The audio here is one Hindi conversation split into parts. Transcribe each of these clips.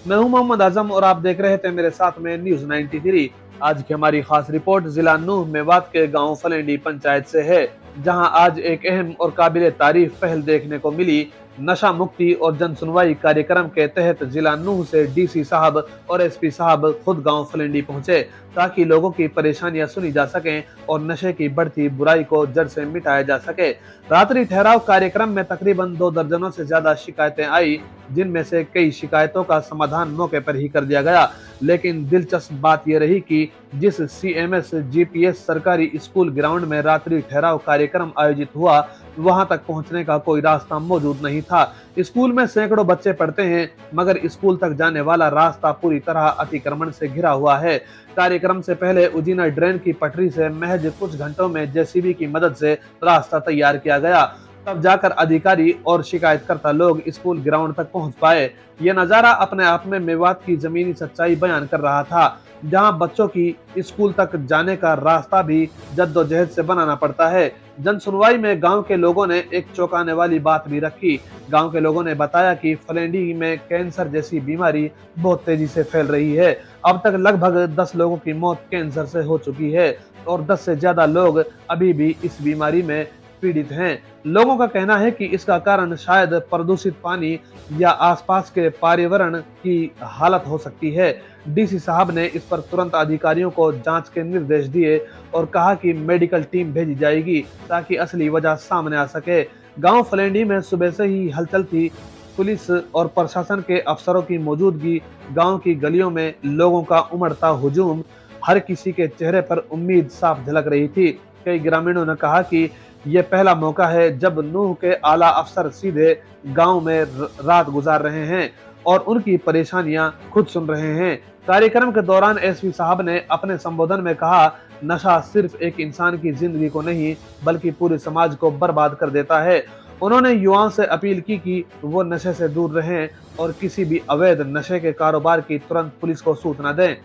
मैं हूं मोहम्मद आजम और आप देख रहे थे मेरे साथ में न्यूज 93। आज की हमारी खास रिपोर्ट जिला नूह मेवात के गांव फलेंडी पंचायत से है, जहां आज एक अहम और काबिल तारीफ पहल देखने को मिली। नशा मुक्ति और जन सुनवाई कार्यक्रम के तहत जिला नूह से डीसी साहब और एसपी साहब खुद गांव फलेंडी पहुंचे, ताकि लोगों की परेशानियां सुनी जा सकें और नशे की बढ़ती बुराई को जड़ से मिटाया जा सके। रात्रि ठहराव कार्यक्रम में तकरीबन 2 दर्जनों से ज्यादा शिकायतें आई, जिनमें से कई शिकायतों का समाधान मौके पर ही कर दिया गया। लेकिन दिलचस्प बात यह रही कि जिस सीएमएस जीपीएस सरकारी स्कूल ग्राउंड में रात्रि ठहराव कार्यक्रम आयोजित हुआ, वहां तक पहुंचने का कोई रास्ता मौजूद नहीं था। स्कूल में सैकड़ों बच्चे पढ़ते हैं, मगर स्कूल तक जाने वाला रास्ता पूरी तरह अतिक्रमण से घिरा हुआ है। कार्यक्रम से पहले उजीना ड्रेन की पटरी से महज कुछ घंटों में जेसीबी की मदद से रास्ता तैयार किया गया, तब जाकर अधिकारी और शिकायतकर्ता लोग स्कूल ग्राउंड तक पहुंच पाए। यह नजारा अपने आप में मेवात की जमीनी सच्चाई बयान कर रहा था, जहां बच्चों की स्कूल तक जाने का रास्ता भी जद्दोजहद से बनाना पड़ता है। जन सुनवाई में गांव के लोगों ने एक चौंकाने वाली बात भी रखी। गांव के लोगों ने बताया कि फलेंडी में कैंसर जैसी बीमारी बहुत तेजी से फैल रही है। अब तक लगभग 10 लोगों की मौत कैंसर से हो चुकी है और 10 से ज्यादा लोग अभी भी इस बीमारी में पीड़ित हैं। लोगों का कहना है कि इसका कारण शायद प्रदूषित पानी या आसपास के पर्यावरण की हालत हो सकती है। डीसी साहब ने इस पर तुरंत अधिकारियों को जांच के निर्देश दिए और कहा कि मेडिकल टीम भेजी जाएगी, ताकि असली वजह सामने आ सके। गांव फलेंडी में सुबह से ही हलचल थी। पुलिस और प्रशासन के अफसरों की मौजूदगी, गांव की गलियों में लोगों का उमड़ता हुजूम, हर किसी के चेहरे पर उम्मीद साफ झलक रही थी। कई ग्रामीणों ने कहा कि ये पहला मौका है जब नूह के आला अफसर सीधे गांव में रात गुजार रहे हैं और उनकी परेशानियां खुद सुन रहे हैं। कार्यक्रम के दौरान एसपी साहब ने अपने संबोधन में कहा, नशा सिर्फ एक इंसान की जिंदगी को नहीं बल्कि पूरे समाज को बर्बाद कर देता है। उन्होंने युवाओं से अपील की कि वो नशे से दूर रहें और किसी भी अवैध नशे के कारोबार की तुरंत पुलिस को सूचना दें।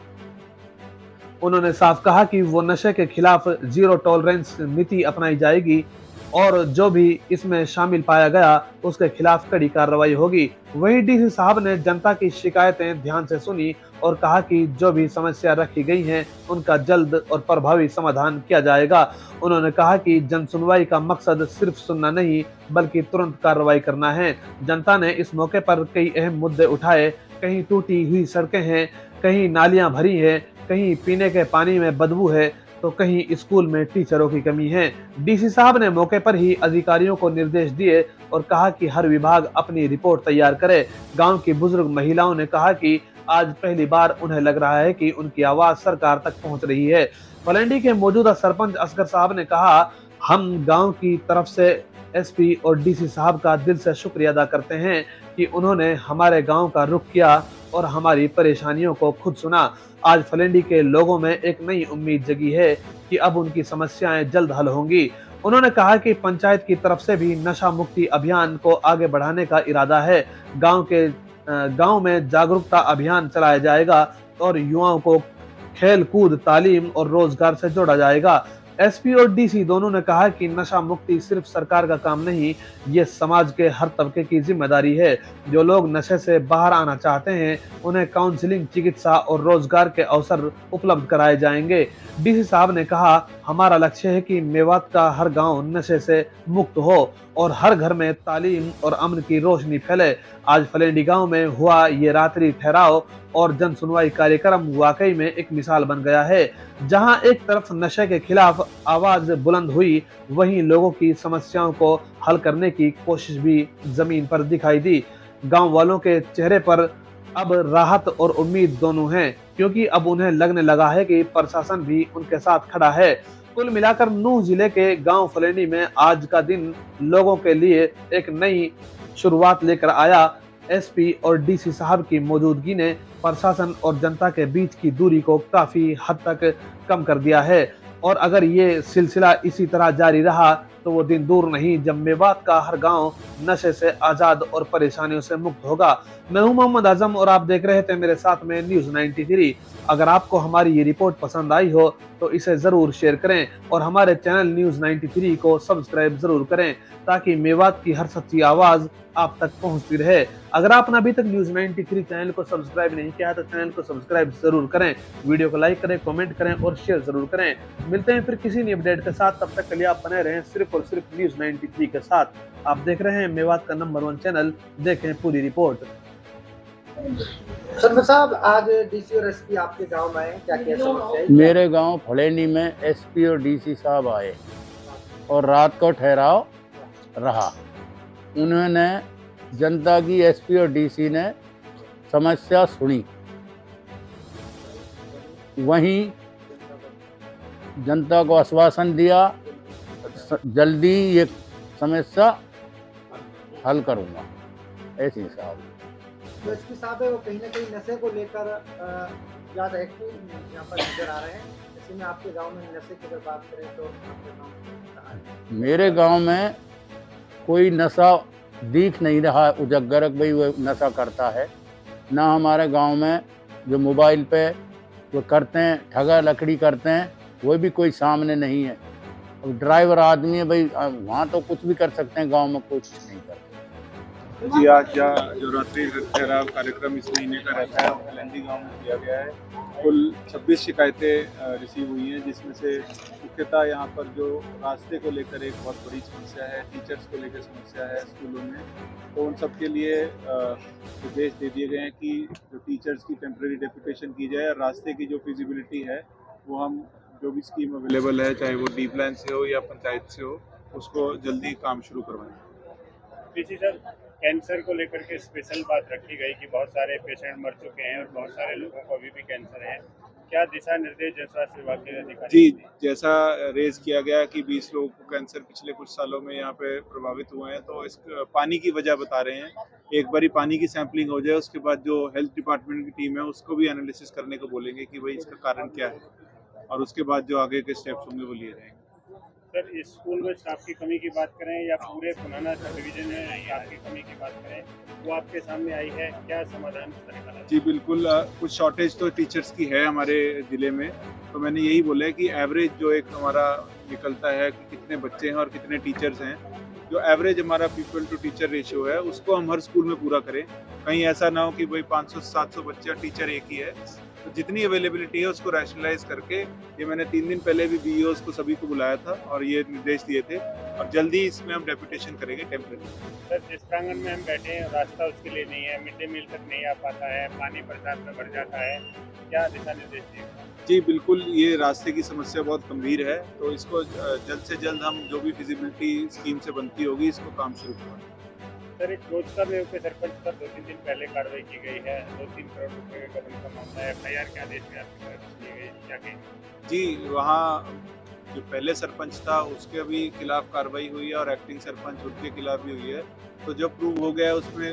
उन्होंने साफ कहा कि वो नशे के खिलाफ जीरो टॉलरेंस नीति अपनाई जाएगी और जो भी इसमें शामिल पाया गया उसके खिलाफ कड़ी कार्रवाई होगी। वहीं डीसी साहब ने जनता की शिकायतें ध्यान से सुनी और कहा कि जो भी समस्या रखी गई हैं उनका जल्द और प्रभावी समाधान किया जाएगा। उन्होंने कहा कि जन सुनवाई का मकसद सिर्फ सुनना नहीं बल्कि तुरंत कार्रवाई करना है। जनता ने इस मौके पर कई अहम मुद्दे उठाए। कहीं टूटी हुई सड़कें हैं, कहीं नालियां भरी हैं, कहीं पीने के पानी में बदबू है, तो कहीं स्कूल में टीचरों की कमी है। डीसी साहब ने मौके पर ही अधिकारियों को निर्देश दिए और कहा कि हर विभाग अपनी रिपोर्ट तैयार करे। गांव की बुजुर्ग महिलाओं ने कहा कि आज पहली बार उन्हें लग रहा है कि उनकी आवाज सरकार तक पहुंच रही है। फलेंडी के मौजूदा सरपंच असगर साहब ने कहा, हम गांव की तरफ से एसपी और डीसी साहब का दिल से शुक्रिया अदा करते हैं कि उन्होंने हमारे गांव का रुख किया और हमारी परेशानियों को खुद सुना। आज फलेंडी के लोगों में एक नई उम्मीद जगी है कि अब उनकी समस्याएं जल्द हल होंगी। उन्होंने कहा कि पंचायत की तरफ से भी नशा मुक्ति अभियान को आगे बढ़ाने का इरादा है। गांव में जागरूकता अभियान चलाया जाएगा और युवाओं को खेल कूद, तालीम और रोजगार से जोड़ा जाएगा। एसपी और डीसी दोनों ने कहा कि नशा मुक्ति सिर्फ सरकार का काम नहीं, ये समाज के हर तबके की जिम्मेदारी है। जो लोग नशे से बाहर आना चाहते हैं उन्हें काउंसलिंग, चिकित्सा और रोजगार के अवसर उपलब्ध कराए जाएंगे। डीसी साहब ने कहा, हमारा लक्ष्य है कि मेवात का हर गांव नशे से मुक्त हो और हर घर में तालीम और अमन की रोशनी फैले। आज फलेंडी गांव में हुआ ये रात्रि ठहराव और जन सुनवाई कार्यक्रम वाकई में एक मिसाल बन गया है। जहां एक तरफ नशे के खिलाफ आवाज बुलंद हुई, वहीं लोगों की समस्याओं को हल करने की कोशिश भी जमीन पर दिखाई दी। गांव वालों के चेहरे पर अब राहत और उम्मीद दोनों हैं, क्योंकि अब उन्हें लगने लगा है कि प्रशासन भी उनके साथ खड़ा है। कुल मिलाकर नूह जिले के गांव फलेंडी में आज का दिन लोगों के लिए एक नई शुरुआत लेकर आया। एसपी और डीसी साहब की मौजूदगी ने प्रशासन और जनता के बीच की दूरी को काफी हद तक कम कर दिया है और अगर ये सिलसिला इसी तरह जारी रहा तो वो दिन दूर नहीं जब मेवात का हर गांव नशे से आजाद और परेशानियों से मुक्त होगा। मैं हूं मोहम्मद आजम और आप देख रहे थे मेरे साथ में न्यूज 93। अगर आपको हमारी ये रिपोर्ट पसंद आई हो तो इसे ज़रूर शेयर करें और हमारे चैनल न्यूज़ 93 को सब्सक्राइब ज़रूर करें ताकि मेवात की हर सच्ची आवाज़ आप तक पहुंचती रहे। अगर आपने अभी तक न्यूज़ 93 चैनल को सब्सक्राइब नहीं किया है तो चैनल को सब्सक्राइब ज़रूर करें, वीडियो को लाइक करें, कमेंट करें और शेयर ज़रूर करें। मिलते हैं फिर किसी नई अपडेट के साथ, तब तक के लिए आप बने रहें सिर्फ और सिर्फ न्यूज़ 93 के साथ। आप देख रहे हैं मेवात का नंबर 1 चैनल, देखें पूरी रिपोर्ट। सरपंच साहब, आज डीसी और एसपी आपके गांव में आए, क्या समस्या है? मेरे गांव फलेनी में एसपी और डीसी साहब आए और रात को ठहराव रहा। उन्होंने जनता की एसपी और डीसी ने समस्या सुनी, वहीं जनता को आश्वासन दिया जल्दी ये समस्या हल करूंगा। ऐसी साहब जो एसपी साहब है वो कहीं ना कहीं नशे को लेकर ज़्यादा एक्टिव यहाँ पर नजर आ रहे हैं। ऐसे में आपके गांव में नशे की अगर बात करें तो आपके गांव में कहाँ है? मेरे गांव में कोई नशा दिख नहीं रहा है उजागर भाई वो नशा करता है। ना हमारे गांव में जो मोबाइल पे वो करते हैं ठगा लकड़ी करते हैं, वो भी कोई सामने नहीं है। अब ड्राइवर आदमी है भाई, वहाँ तो कुछ भी कर सकते हैं, गांव में कुछ नहीं कर सकते। जी, आज जो रात्रि ठहराव कार्यक्रम इस महीने का रहता है वो फलेंडी गांव में किया गया है। कुल 26 शिकायतें रिसीव हुई हैं, जिसमें से मुख्यतः यहाँ पर जो रास्ते को लेकर एक बहुत बड़ी समस्या है, टीचर्स को लेकर समस्या है स्कूलों में। तो उन सब के लिए निर्देश दे दिए गए हैं कि जो टीचर्स की टेम्प्रेरी डेपुटेशन की जाए और रास्ते की जो फिजिबिलिटी है वो हम जो भी स्कीम अवेलेबल है, चाहे वो डी प्लान से हो या पंचायत से हो, उसको जल्दी काम शुरू करवाएं। डीसी सर, कैंसर को लेकर के स्पेशल बात रखी गई कि बहुत सारे पेशेंट मर चुके हैं और बहुत सारे लोगों को अभी भी कैंसर है। क्या दिशा निर्देश जन स्वास्थ्य विभाग के अधिकारी? जी, जैसा रेज किया गया कि 20 लोगों को कैंसर पिछले कुछ सालों में यहाँ पे प्रभावित हुए हैं, तो इस पानी की वजह बता रहे हैं। एक बारी पानी की सैंपलिंग हो जाए, उसके बाद जो हेल्थ डिपार्टमेंट की टीम है उसको भी एनालिसिस करने को बोलेंगे कि भाई इसका कारण क्या है, और उसके बाद जो आगे के स्टेप्स होंगे वो लिए जाएंगे। सर, इस स्कूल में स्टाफ की कमी की बात करें या पूरे पुराना सब डिवीजन है स्टाफ की कमी की बात करें, वो आपके सामने आई है, क्या समाधान निकाला? जी बिल्कुल, कुछ शॉर्टेज तो टीचर्स की है हमारे ज़िले में। तो मैंने यही बोला है कि एवरेज जो एक हमारा निकलता है कि कितने बच्चे हैं और कितने टीचर्स हैं, जो एवरेज हमारा पीपल टू टीचर रेशियो है उसको हम हर स्कूल में पूरा करें। कहीं ऐसा ना हो कि भाई 500-700 बच्चे और टीचर एक ही है। तो जितनी अवेलेबिलिटी है उसको रैशनलाइज करके, ये मैंने 3 दिन पहले भी बीईओस को सभी को बुलाया था और ये निर्देश दिए थे, और जल्दी इसमें हम डेपुटेशन करेंगे टेम्परेरी। सर, जिस प्रांगण में हम बैठे हैं रास्ता उसके लिए नहीं है, मिड डे मील तक नहीं आ पाता है, पानी बरसात में भर जाता है, क्या दिशा निर्देश दिए? जी बिल्कुल, ये रास्ते की समस्या बहुत गंभीर है, तो इसको जल्द से जल्द हम जो भी फिजिबिलिटी स्कीम से बनती होगी इसको काम शुरू करवाएं। सर, एक रोजगार मेव के सरपंच पर 2-3 दिन पहले कार्रवाई की गई है। 2-3 करोड़ रुपए के गबन का मामला है। FIR के आदेश में आपकी तरफ से की गई, क्या कहेंगे? जी, वहाँ जो पहले सरपंच था उसके भी खिलाफ कार्रवाई हुई है और एक्टिंग सरपंच उनके खिलाफ भी हुई है। तो जो प्रूव हो गया है उसमें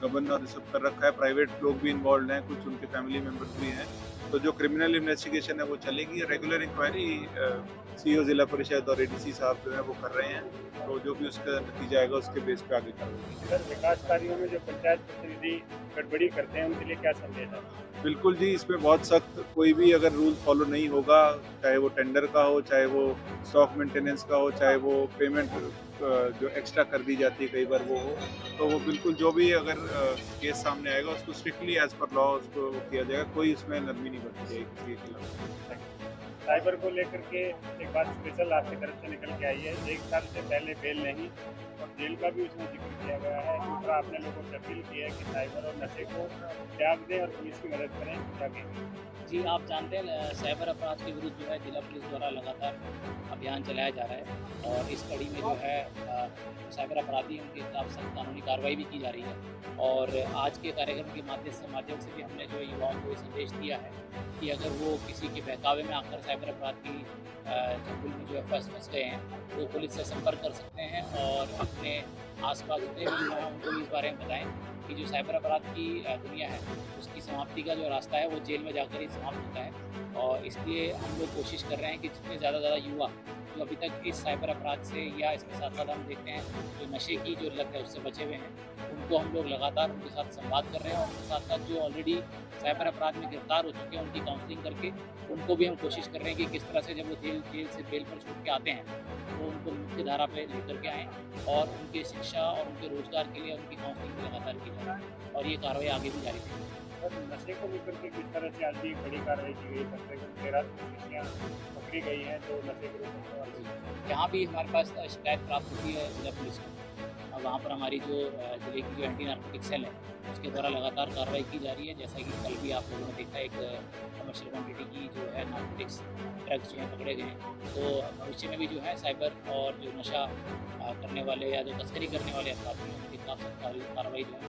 गबन और सब कर रखा है, प्राइवेट लोग भी इन्वॉल्व हैं, कुछ उनके फैमिली मेम्बर्स भी हैं। तो जो क्रिमिनल इन्वेस्टिगेशन है वो चलेगी। रेगुलर इंक्वायरी सीईओ जिला परिषद और एडीसी साहब जो है वो कर रहे हैं, तो जो भी उसका नतीजा आएगा उसके बेस पे आगे कार्रवाई। सर, विकास कार्यों में जो पंचायत प्रतिनिधि गड़बड़ी करते हैं उनके लिए क्या संदेश है? बिल्कुल जी, इसमें बहुत सख्त, कोई भी अगर रूल फॉलो नहीं होगा, चाहे वो टेंडर का हो, चाहे वो स्टॉक मेंटेनेंस का हो, चाहे वो पेमेंट जो एक्स्ट्रा कर दी जाती है कई बार वो हो, तो वो बिल्कुल जो भी अगर केस सामने आएगा उसको स्ट्रिक्टली एज पर लॉ उसको किया जाएगा। कोई उसमें नरमी नहीं बरती जाएगी किसी के खिलाफ। साइबर को लेकर के एक बात स्पेशल आपकी तरफ से निकल के आई है। 1 साल से पहले बेल नहीं और जेल का भी उसमें जिक्र किया गया है। दूसरा, आपने लोगों से अपील की है कि साइबर और नशे को त्याग दें और पुलिस की मदद करें, क्या कहेंगे? जी, आप जानते हैं साइबर अपराध के विरुद्ध जो है जिला पुलिस द्वारा लगातार अभियान चलाया जा रहा है और इस कड़ी में जो है साइबर अपराधी उनके खिलाफ सख्त कानूनी कार्रवाई भी की जा रही है। और आज के कार्यक्रम के माध्यम से भी हमने जो युवाओं को ये संदेश दिया है कि अगर वो किसी के बहकावे में आकर साइबर अपराध की चंगुल में जो है फंस गए हैं तो पुलिस से संपर्क कर सकते हैं और अपने आसपास जितने भी युवा हैं उनको इस बारे में बताएं कि जो साइबर अपराध की दुनिया है उसकी समाप्ति का जो रास्ता है वो जेल में जाकर ही समाप्त होता है। और इसलिए हम लोग कोशिश कर रहे हैं कि जितने ज़्यादा युवा जो अभी तक इस साइबर अपराध से या इसके साथ साथ हम देखते हैं जो नशे की जो लत है उससे बचे हुए हैं, उनको हम लोग लगातार उनके साथ संवाद कर रहे हैं और उनके साथ साथ जो ऑलरेडी साइबर अपराध में गिरफ्तार हो चुके हैं उनकी काउंसलिंग करके उनको भी हम कोशिश कर रहे हैं कि किस तरह से जब वो जेल से बेल पर छूट के आते हैं तो उनको मुख्य धारा पे लेकर के आएँ और उनकी शिक्षा और उनके रोजगार के लिए उनकी काउंसलिंग भी लगातार की जाए और ये कार्रवाई आगे भी जारी रहेगी। और नशे को लेकर के किस तरह से आज भी एक बड़ी कार्रवाई की गई, कम से कम 13 शीशियाँ पकड़ी गई हैं जो नशे के रूप में इस्तेमाल की गई हैं। जहाँ भी हमारे पास शिकायत प्राप्त होती है जिला पुलिस को, और वहाँ पर हमारी जो जिले की जो एंटी नार्कोटिक सेल है उसके द्वारा लगातार कार्रवाई की जा रही है। जैसा कि कल भी आप लोगों ने देखा एक कमर्शियल क्वान्टिटी की जो है नार्कोटिक्स ड्रग्स जो है पकड़े गए हैं। तो भविष्य में भी जो है साइबर और जो नशा करने वाले या जो तस्करी करने वाले अपराधी हैं उनके खिलाफ कार्रवाई जो है